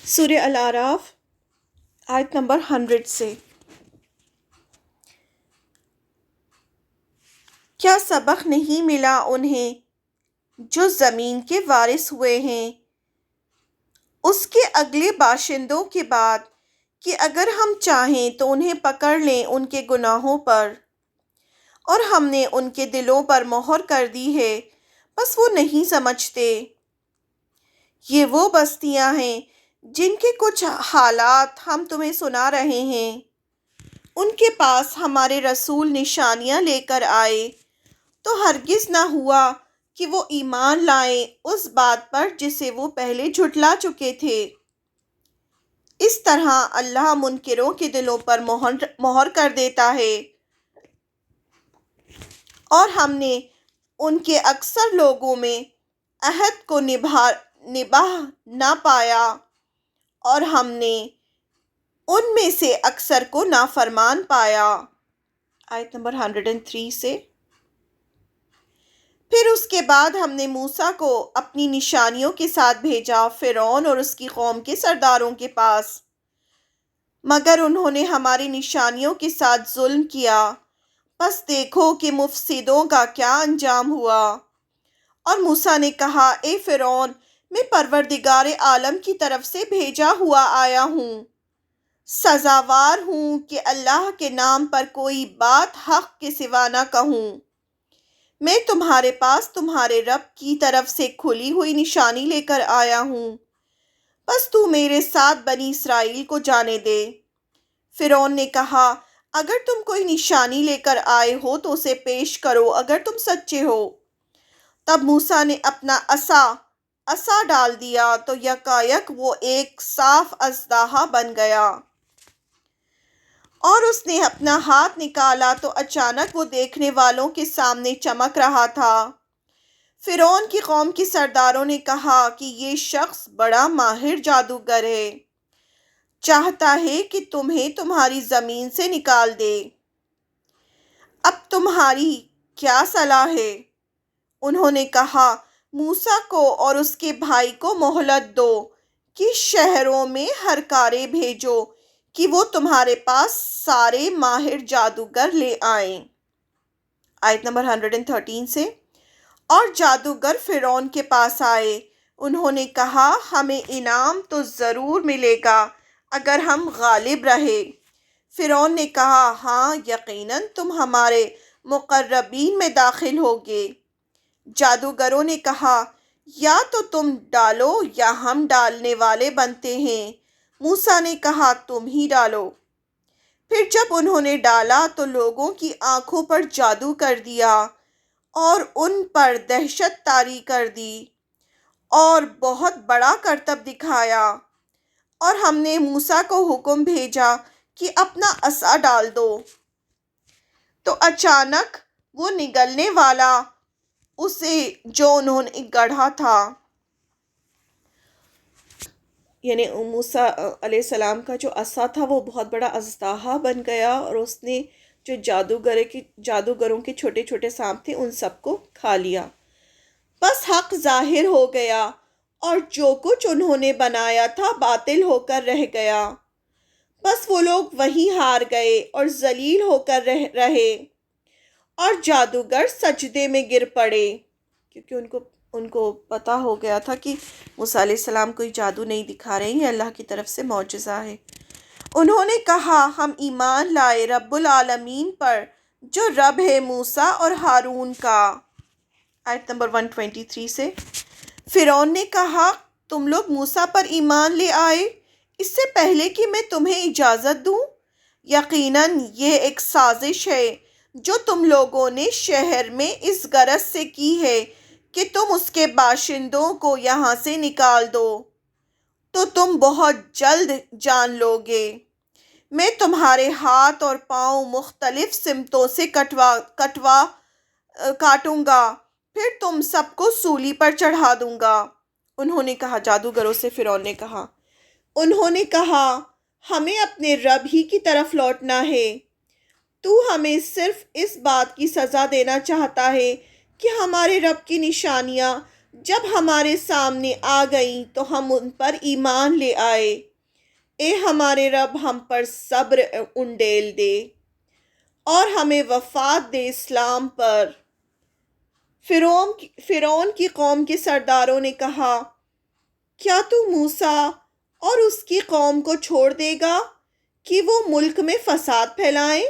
سورہ الاعراف آیت نمبر 100 سے۔ کیا سبق نہیں ملا انہیں جو زمین کے وارث ہوئے ہیں اس کے اگلے باشندوں کے بعد، کہ اگر ہم چاہیں تو انہیں پکڑ لیں ان کے گناہوں پر، اور ہم نے ان کے دلوں پر مہر کر دی ہے، بس وہ نہیں سمجھتے۔ یہ وہ بستیاں ہیں جن کے کچھ حالات ہم تمہیں سنا رہے ہیں۔ ان کے پاس ہمارے رسول نشانیاں لے کر آئے تو ہرگز نہ ہوا کہ وہ ایمان لائیں اس بات پر جسے وہ پہلے جھٹلا چکے تھے۔ اس طرح اللہ منکروں کے دلوں پر مہر کر دیتا ہے، اور ہم نے ان کے اکثر لوگوں میں عہد کو نبھا نہ پایا، اور ہم نے ان میں سے اکثر کو نافرمان پایا۔ آیت نمبر 103 سے۔ پھر اس کے بعد ہم نے موسیٰ کو اپنی نشانیوں کے ساتھ بھیجا فرعون اور اس کی قوم کے سرداروں کے پاس، مگر انہوں نے ہماری نشانیوں کے ساتھ ظلم کیا۔ پس دیکھو کہ مفسدوں کا کیا انجام ہوا۔ اور موسیٰ نے کہا، اے فرعون، میں پروردگار عالم کی طرف سے بھیجا ہوا آیا ہوں، سزاوار ہوں کہ اللہ کے نام پر کوئی بات حق کے سوا نہ کہوں۔ میں تمہارے پاس تمہارے رب کی طرف سے کھلی ہوئی نشانی لے کر آیا ہوں، بس تو میرے ساتھ بنی اسرائیل کو جانے دے۔ فرعون نے کہا، اگر تم کوئی نشانی لے کر آئے ہو تو اسے پیش کرو اگر تم سچے ہو۔ تب موسیٰ نے اپنا عصا ڈال دیا تو یکایک وہ ایک صاف اژدہا بن گیا، اور اس نے اپنا ہاتھ نکالا تو اچانک وہ دیکھنے والوں کے سامنے چمک رہا تھا۔ فرعون کی قوم کے سرداروں نے کہا کہ یہ شخص بڑا ماہر جادوگر ہے، چاہتا ہے کہ تمہیں تمہاری زمین سے نکال دے۔ اب تمہاری کیا صلاح ہے؟ انہوں نے کہا، موسیٰ کو اور اس کے بھائی کو مہلت دو کہ شہروں میں ہرکارے بھیجو کہ وہ تمہارے پاس سارے ماہر جادوگر لے آئیں۔ آیت نمبر 113 سے۔ اور جادوگر فرعون کے پاس آئے، انہوں نے کہا، ہمیں انعام تو ضرور ملے گا اگر ہم غالب رہے۔ فرعون نے کہا، ہاں یقیناً تم ہمارے مقربین میں داخل ہوگے۔ جادوگروں نے کہا، یا تو تم ڈالو یا ہم ڈالنے والے بنتے ہیں۔ موسیٰ نے کہا، تم ہی ڈالو۔ پھر جب انہوں نے ڈالا تو لوگوں کی آنکھوں پر جادو کر دیا اور ان پر دہشت طاری کر دی اور بہت بڑا کرتب دکھایا، اور ہم نے موسیٰ کو حکم بھیجا کہ اپنا عصا ڈال دو، تو اچانک وہ نگلنے والا اسے جو انہوں نے گڑھا تھا، یعنی موسیٰ علیہ السلام کا جو عصا تھا وہ بہت بڑا اژدہا بن گیا، اور اس نے جو جادوگروں کے چھوٹے چھوٹے سانپ تھے ان سب کو کھا لیا۔ بس حق ظاہر ہو گیا، اور جو کچھ انہوں نے بنایا تھا باطل ہو کر رہ گیا۔ بس وہ لوگ وہیں ہار گئے اور ذلیل ہو کر رہے، اور جادوگر سجدے میں گر پڑے، کیونکہ ان کو پتہ ہو گیا تھا کہ موسیٰ علیہ السلام کوئی جادو نہیں دکھا رہے ہیں، یہ اللہ کی طرف سے معجزہ ہے۔ انہوں نے کہا، ہم ایمان لائے رب العالمین پر جو رب ہے موسیٰ اور ہارون کا۔ آیت نمبر 123 سے۔ فرعون نے کہا، تم لوگ موسیٰ پر ایمان لے آئے اس سے پہلے کہ میں تمہیں اجازت دوں؟ یقیناً یہ ایک سازش ہے جو تم لوگوں نے شہر میں اس غرض سے کی ہے کہ تم اس کے باشندوں کو یہاں سے نکال دو، تو تم بہت جلد جان لو گے۔ میں تمہارے ہاتھ اور پاؤں مختلف سمتوں سے کاٹوں گا، پھر تم سب کو سولی پر چڑھا دوں گا۔ انہوں نے کہا، جادوگروں سے فرعون نے کہا، انہوں نے کہا، ہمیں اپنے رب ہی کی طرف لوٹنا ہے۔ تو ہمیں صرف اس بات کی سزا دینا چاہتا ہے کہ ہمارے رب کی نشانیاں جب ہمارے سامنے آ گئیں تو ہم ان پر ایمان لے آئے۔ اے ہمارے رب، ہم پر صبر انڈیل دے اور ہمیں وفات دے اسلام پر۔ فرعون کی قوم کے سرداروں نے کہا، کیا تو موسیٰ اور اس کی قوم کو چھوڑ دے گا کہ وہ ملک میں فساد پھیلائیں؟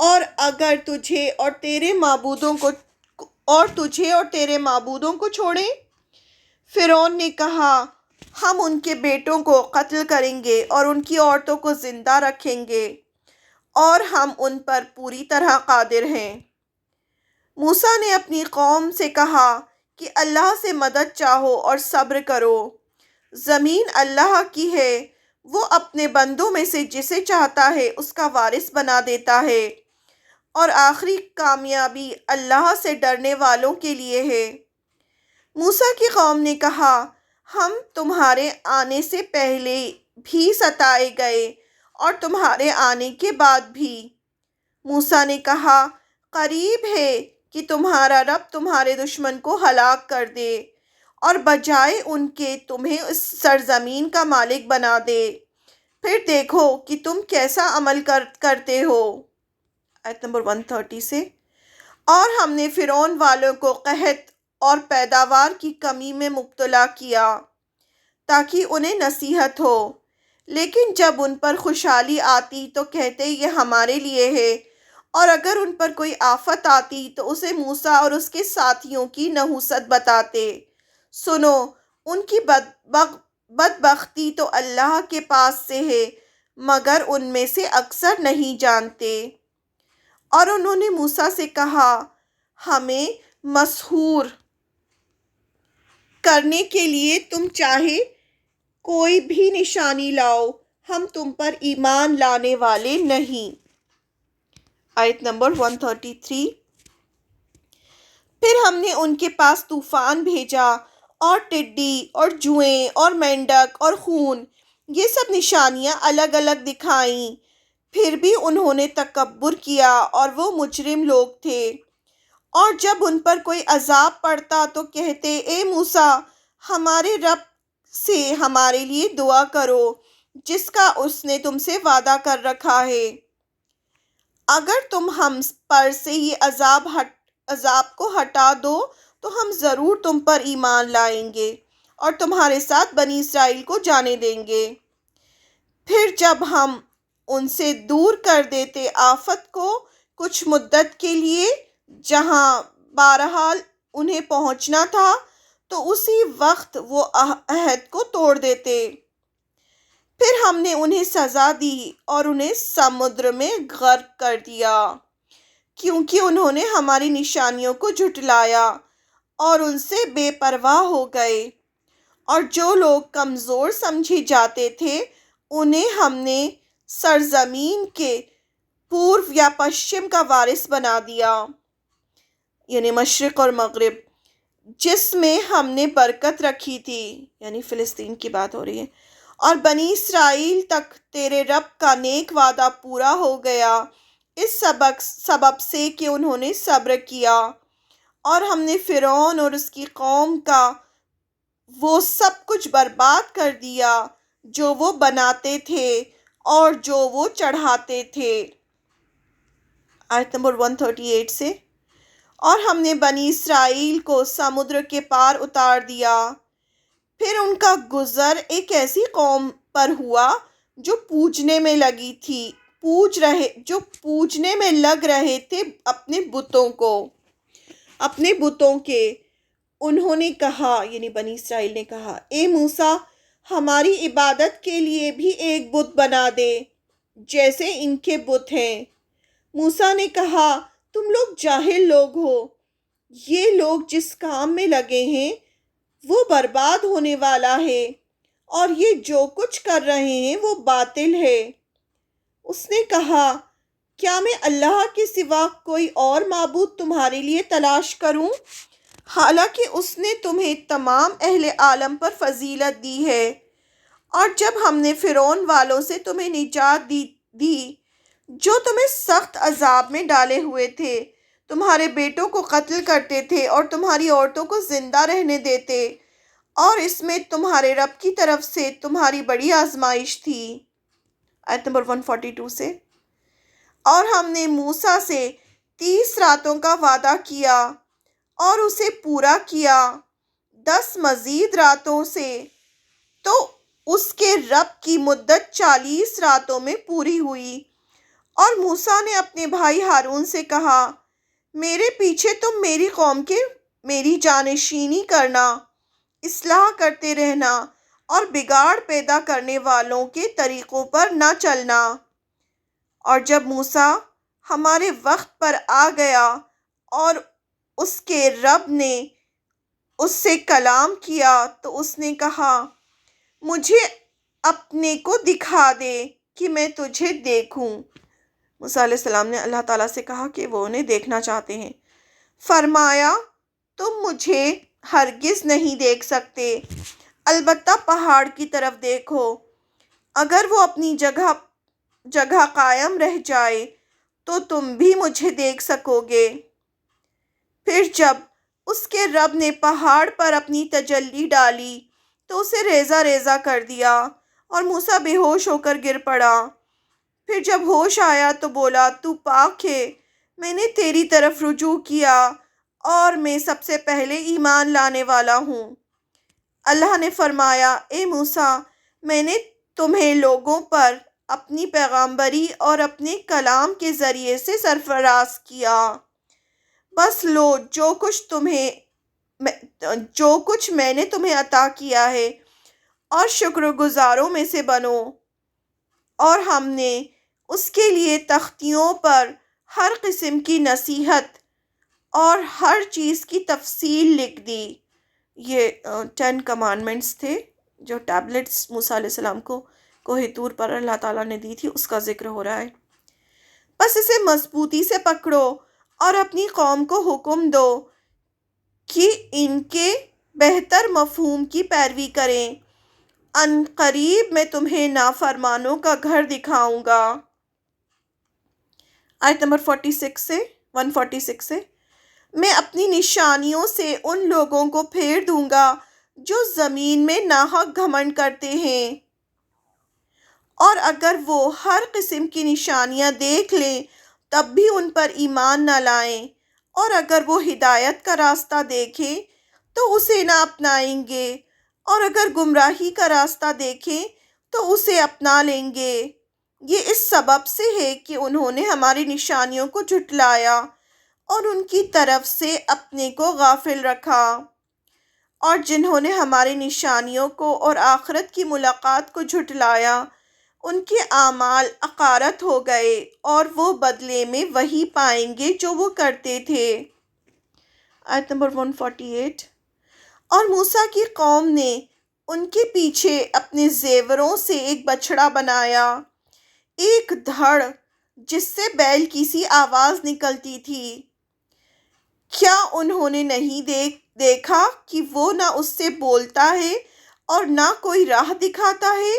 اور اگر تجھے اور تیرے معبودوں کو چھوڑیں؟ فرعون نے کہا، ہم ان کے بیٹوں کو قتل کریں گے اور ان کی عورتوں کو زندہ رکھیں گے، اور ہم ان پر پوری طرح قادر ہیں۔ موسیٰ نے اپنی قوم سے کہا کہ اللہ سے مدد چاہو اور صبر کرو۔ زمین اللہ کی ہے، وہ اپنے بندوں میں سے جسے چاہتا ہے اس کا وارث بنا دیتا ہے، اور آخری کامیابی اللہ سے ڈرنے والوں کے لیے ہے۔ موسیٰ کی قوم نے کہا، ہم تمہارے آنے سے پہلے بھی ستائے گئے اور تمہارے آنے کے بعد بھی۔ موسیٰ نے کہا، قریب ہے کہ تمہارا رب تمہارے دشمن کو ہلاک کر دے اور بجائے ان کے تمہیں اس سرزمین کا مالک بنا دے، پھر دیکھو کہ تم کیسا عمل کرتے ہو۔ آیت نمبر 130 سے۔ اور ہم نے فرعون والوں کو قحط اور پیداوار کی کمی میں مبتلا کیا تاکہ انہیں نصیحت ہو، لیکن جب ان پر خوشحالی آتی تو کہتے یہ ہمارے لیے ہے، اور اگر ان پر کوئی آفت آتی تو اسے موسیٰ اور اس کے ساتھیوں کی نحوست بتاتے۔ سنو، ان کی بدبختی تو اللہ کے پاس سے ہے، مگر ان میں سے اکثر نہیں جانتے۔ اور انہوں نے موسیٰ سے کہا، ہمیں مسحور کرنے کے لیے تم چاہے کوئی بھی نشانی لاؤ، ہم تم پر ایمان لانے والے نہیں۔ آیت نمبر 133۔ پھر ہم نے ان کے پاس طوفان بھیجا اور ٹڈی اور جوئیں اور مینڈک اور خون، یہ سب نشانیاں الگ الگ دکھائیں، پھر بھی انہوں نے تکبر کیا اور وہ مجرم لوگ تھے۔ اور جب ان پر کوئی عذاب پڑتا تو کہتے، اے موسیٰ، ہمارے رب سے ہمارے لیے دعا کرو جس کا اس نے تم سے وعدہ کر رکھا ہے۔ اگر تم ہم پر سے یہ عذاب کو ہٹا دو تو ہم ضرور تم پر ایمان لائیں گے اور تمہارے ساتھ بنی اسرائیل کو جانے دیں گے۔ پھر جب ہم ان سے دور کر دیتے آفت کو کچھ مدت کے لیے جہاں بہرحال انہیں پہنچنا تھا، تو اسی وقت وہ عہد کو توڑ دیتے۔ پھر ہم نے انہیں سزا دی اور انہیں سمندر میں غرق کر دیا، کیونکہ انہوں نے ہماری نشانیوں کو جھٹلایا اور ان سے بے پرواہ ہو گئے۔ اور جو لوگ کمزور سمجھے جاتے تھے انہیں ہم نے سرزمین کے پورب یا پشچم کا وارث بنا دیا، یعنی مشرق اور مغرب، جس میں ہم نے برکت رکھی تھی، یعنی فلسطین کی بات ہو رہی ہے۔ اور بنی اسرائیل تک تیرے رب کا نیک وعدہ پورا ہو گیا اس سبب سے کہ انہوں نے صبر کیا، اور ہم نے فرعون اور اس کی قوم کا وہ سب کچھ برباد کر دیا جو وہ بناتے تھے اور جو وہ چڑھاتے تھے۔ آیت نمبر 138 سے۔ اور ہم نے بنی اسرائیل کو سمندر کے پار اتار دیا، پھر ان کا گزر ایک ایسی قوم پر ہوا جو پوجنے میں لگ رہے تھے اپنے بتوں کے۔ انہوں نے کہا، یعنی بنی اسرائیل نے کہا، اے موسیٰ، ہماری عبادت کے لیے بھی ایک بت بنا دے جیسے ان کے بت ہیں۔ موسیٰ نے کہا، تم لوگ جاہل لوگ ہو، یہ لوگ جس کام میں لگے ہیں وہ برباد ہونے والا ہے، اور یہ جو کچھ کر رہے ہیں وہ باطل ہے۔ اس نے کہا، کیا میں اللہ کے سوا کوئی اور معبود تمہارے لیے تلاش کروں، حالانکہ اس نے تمہیں تمام اہل عالم پر فضیلت دی ہے۔ اور جب ہم نے فرعون والوں سے تمہیں نجات دی جو تمہیں سخت عذاب میں ڈالے ہوئے تھے، تمہارے بیٹوں کو قتل کرتے تھے اور تمہاری عورتوں کو زندہ رہنے دیتے، اور اس میں تمہارے رب کی طرف سے تمہاری بڑی آزمائش تھی۔ آیت نمبر 142 سے، اور ہم نے موسیٰ سے 30 راتوں کا وعدہ کیا اور اسے پورا کیا 10 مزید راتوں سے، تو اس کے رب کی مدت 40 راتوں میں پوری ہوئی۔ اور موسیٰ نے اپنے بھائی ہارون سے کہا، میرے پیچھے تم میری قوم کے میری جانشینی کرنا، اصلاح کرتے رہنا اور بگاڑ پیدا کرنے والوں کے طریقوں پر نہ چلنا۔ اور جب موسیٰ ہمارے وقت پر آ گیا اور اس کے رب نے اس سے کلام کیا تو اس نے کہا، مجھے اپنے کو دکھا دے کہ میں تجھے دیکھوں۔ موسیٰ علیہ السلام نے اللہ تعالیٰ سے کہا کہ وہ انہیں دیکھنا چاہتے ہیں۔ فرمایا، تم مجھے ہرگز نہیں دیکھ سکتے، البتہ پہاڑ کی طرف دیکھو، اگر وہ اپنی جگہ قائم رہ جائے تو تم بھی مجھے دیکھ سکو گے۔ پھر جب اس کے رب نے پہاڑ پر اپنی تجلی ڈالی تو اسے ریزہ ریزہ کر دیا اور موسیٰ بے ہوش ہو کر گر پڑا۔ پھر جب ہوش آیا تو بولا، تو پاک ہے، میں نے تیری طرف رجوع کیا اور میں سب سے پہلے ایمان لانے والا ہوں۔ اللہ نے فرمایا، اے موسیٰ، میں نے تمہیں لوگوں پر اپنی پیغامبری اور اپنے کلام کے ذریعے سے سرفراز کیا۔ بس لو جو کچھ میں نے تمہیں عطا کیا ہے اور شکر گزاروں میں سے بنو۔ اور ہم نے اس کے لیے تختیوں پر ہر قسم کی نصیحت اور ہر چیز کی تفصیل لکھ دی۔ یہ 10 کمانڈمنٹس تھے جو ٹیبلٹس موسیٰ علیہ السلام کو کوہ طور پر اللہ تعالیٰ نے دی تھی، اس کا ذکر ہو رہا ہے۔ بس اسے مضبوطی سے پکڑو اور اپنی قوم کو حکم دو کہ ان کے بہتر مفہوم کی پیروی کریں۔ ان قریب میں تمہیں نافرمانوں کا گھر دکھاؤں گا۔ آیت نمبر 146 سے، میں اپنی نشانیوں سے ان لوگوں کو پھیر دوں گا جو زمین میں ناحق گھمنڈ کرتے ہیں، اور اگر وہ ہر قسم کی نشانیاں دیکھ لیں تب بھی ان پر ایمان نہ لائیں، اور اگر وہ ہدایت کا راستہ دیکھیں تو اسے نہ اپنائیں گے، اور اگر گمراہی کا راستہ دیکھیں تو اسے اپنا لیں گے۔ یہ اس سبب سے ہے کہ انہوں نے ہماری نشانیوں کو جھٹلایا اور ان کی طرف سے اپنے کو غافل رکھا، اور جنہوں نے ہماری نشانیوں کو اور آخرت کی ملاقات کو جھٹلایا ان کے اعمال عقارت ہو گئے، اور وہ بدلے میں وہی پائیں گے جو وہ کرتے تھے۔ آیت نمبر 148، اور موسیٰ کی قوم نے ان کے پیچھے اپنے زیوروں سے ایک بچڑا بنایا، ایک دھڑ جس سے بیل کی سی آواز نکلتی تھی۔ کیا انہوں نے نہیں دیکھا کہ وہ نہ اس سے بولتا ہے اور نہ کوئی راہ دکھاتا ہے؟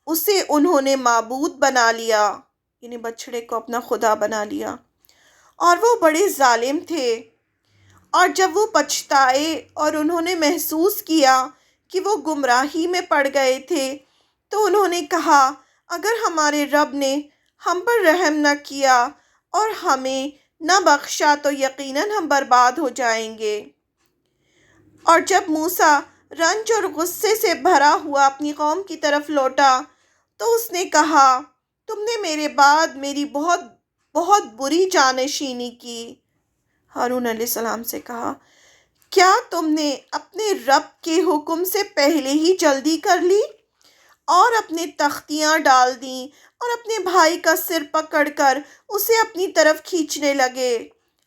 اسے انہوں نے معبود بنا لیا، یعنی بچڑے کو اپنا خدا بنا لیا، اور وہ بڑے ظالم تھے۔ اور جب وہ پچھتائے اور انہوں نے محسوس کیا کہ وہ گمراہی میں پڑ گئے تھے تو انہوں نے کہا، اگر ہمارے رب نے ہم پر رحم نہ کیا اور ہمیں نہ بخشا تو یقیناً ہم برباد ہو جائیں گے۔ اور جب موسیٰ رنج اور غصے سے بھرا ہوا اپنی قوم کی طرف لوٹا تو اس نے کہا، تم نے میرے بعد میری بہت بہت بری جانشینی کی۔ ہارون علیہ السلام سے کہا، کیا تم نے اپنے رب کے حکم سے پہلے ہی جلدی کر لی اور اپنے تختیاں ڈال دیں اور اپنے بھائی کا سر پکڑ کر اسے اپنی طرف کھینچنے لگے؟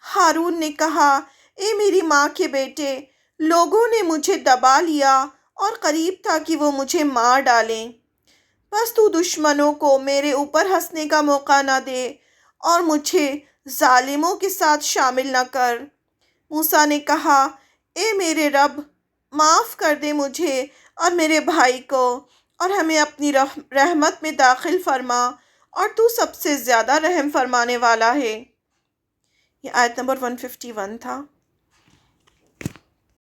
ہارون نے کہا، اے میری ماں کے بیٹے، لوگوں نے مجھے دبا لیا اور قریب تھا کہ وہ مجھے مار ڈالیں۔ بس تو دشمنوں کو میرے اوپر ہنسنے کا موقع نہ دے اور مجھے ظالموں کے ساتھ شامل نہ کر۔ موسیٰ نے کہا، اے میرے رب، معاف کر دے مجھے اور میرے بھائی کو، اور ہمیں اپنی رحمت میں داخل فرما، اور تو سب سے زیادہ رحم فرمانے والا ہے۔ یہ آیت نمبر 151 تھا۔